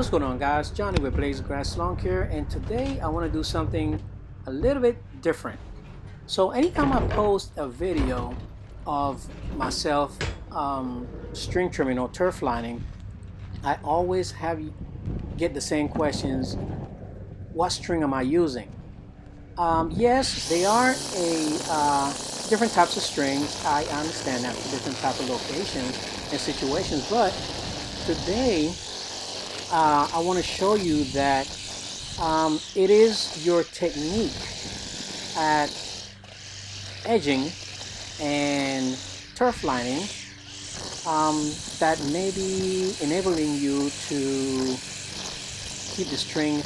What's going on, guys? Johnny with Blaze Grass Lawn Care, and today I want to do something a little bit different. So anytime I post a video of myself string trimming or turf lining, I always get the same questions. What string am I using? Yes, they are different types of strings. I understand that for different type of locations and situations, but today I want to show you that it is your technique at edging and turf lining that may be enabling you to keep the string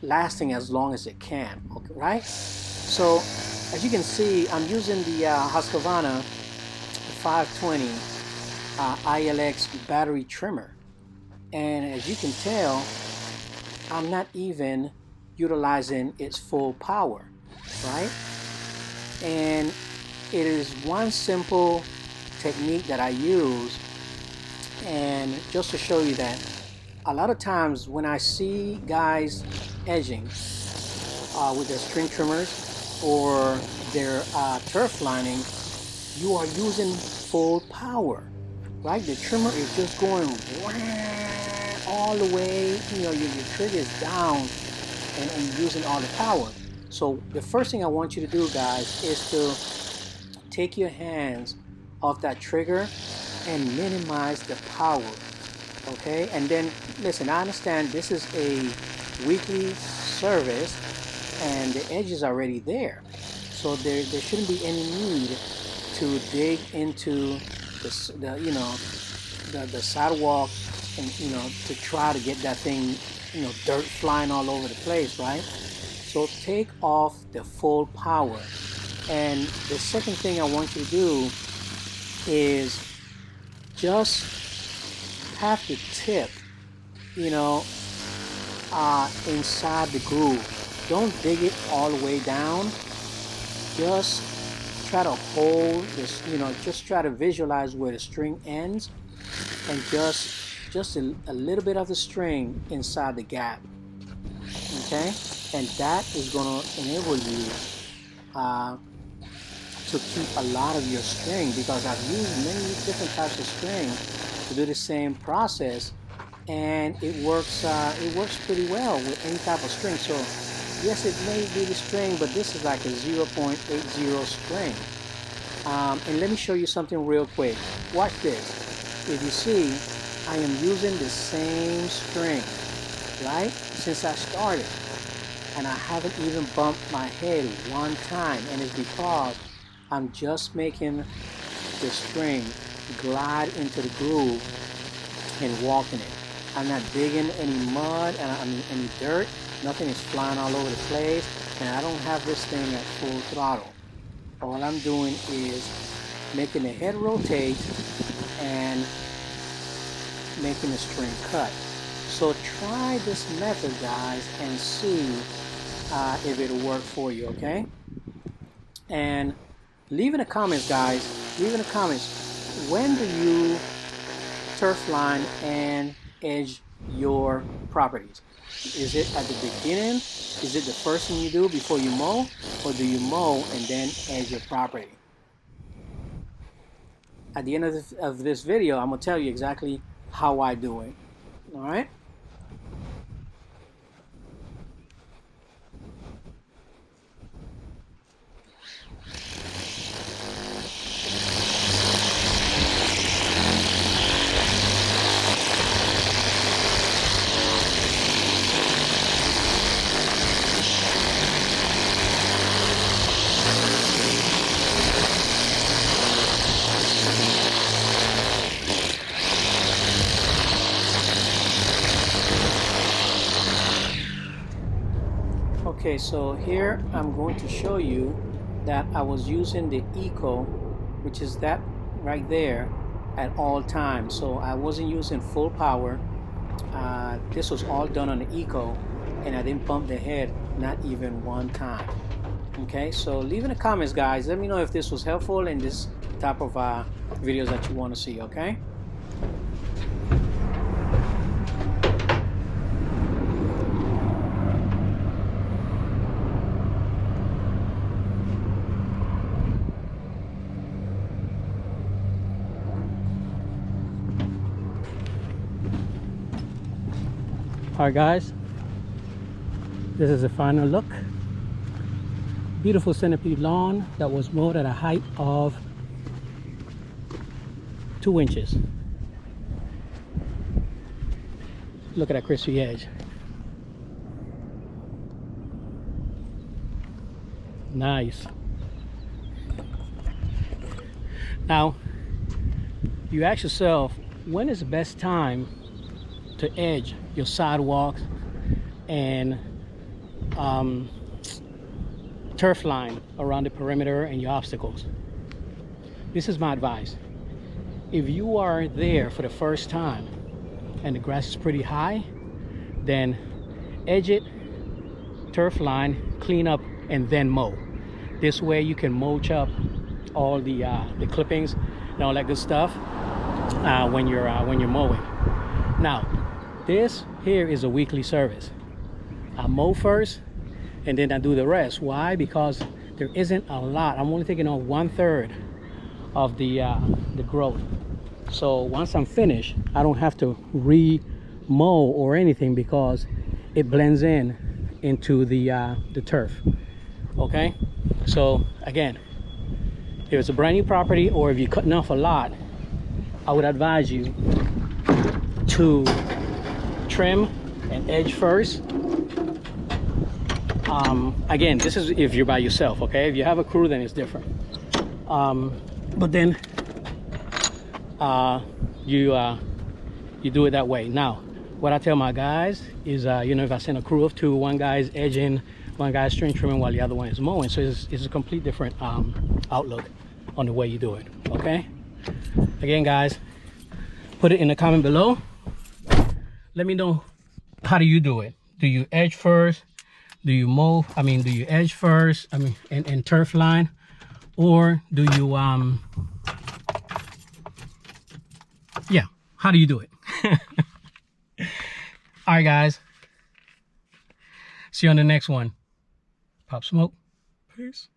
lasting as long as it can, okay, right? So as you can see, I'm using the Husqvarna 520 ILX battery trimmer. And as you can tell, I'm not even utilizing its full power, right? And it is one simple technique that I use, and just to show you that a lot of times when I see guys edging with their string trimmers or their turf lining, you are using full power, right? The trimmer is just going all the way, your trigger is down and you're using all the power. So the first thing I want you to do, guys, is to take your hands off that trigger and minimize the power, okay? And then listen, I understand this is a weekly service and the edge is already there, so there shouldn't be any need to dig into the sidewalk and to try to get that thing, dirt flying all over the place, right? So take off the full power. And the second thing I want you to do is just have the tip inside the groove. Don't dig it all the way down. Just try to hold this, just try to visualize where the string ends, and just a little bit of the string inside the gap, okay? And that is going to enable you to keep a lot of your string, because I've used many different types of string to do the same process, and it works pretty well with any type of string. So yes, it may be the string, but this is like a 0.80 string. And let me show you something real quick. Watch this. If you see, I am using the same string, right, since I started, and I haven't even bumped my head one time, and it's because I'm just making the string glide into the groove and walking it. I'm not digging any mud and any dirt. Nothing is flying all over the place, and I don't have this thing at full throttle. All I'm doing is making the head rotate and making the string cut. So try this method, guys, and see if it'll work for you, okay? And leave in the comments, guys, leave in the comments, when do you turf line and edge your properties? Is it at the beginning? Is it the first thing you do before you mow? Or do you mow and then edge your property? At the end of this video, I'm going to tell you exactly how I do it. All right? Okay, so here I'm going to show you that I was using the Eco, which is that right there, at all times. So I wasn't using full power. This was all done on the Eco, and I didn't bump the head not even one time. Okay, so leave in the comments, guys. Let me know if this was helpful in this type of videos that you want to see, okay? All right, guys, this is the final look. Beautiful centipede lawn that was mowed at a height of 2 inches. Look at that crispy edge. Nice. Now, you ask yourself, when is the best time to edge your sidewalks and turf line around the perimeter and your obstacles? This is my advice. If you are there for the first time and the grass is pretty high, then edge it, turf line, clean up, and then mow. This way you can mulch up all the clippings and all that good stuff when you're mowing. Now, this here is a weekly service. I mow first and then I do the rest. Why? Because there isn't a lot. I'm only taking on 1/3 of the growth. So once I'm finished, I don't have to re-mow or anything because it blends in into the turf. Okay, so again, if it's a brand new property or if you're cutting off a lot, I would advise you to trim and edge first. Again, this is if you're by yourself. Okay, if you have a crew, then it's different. But then you do it that way. Now, what I tell my guys is, you know, if I send a crew of 2, one guy's edging, one guy's string trimming while the other one is mowing. So it's a complete different outlook on the way you do it. Okay, again, guys, put it in the comment below. Let me know, how do you do it? Do you edge first? Do you mow? I mean, do you edge first? I mean, and turf line, or do you yeah, how do you do it? All right, guys, see you on the next one. Pop smoke. Peace.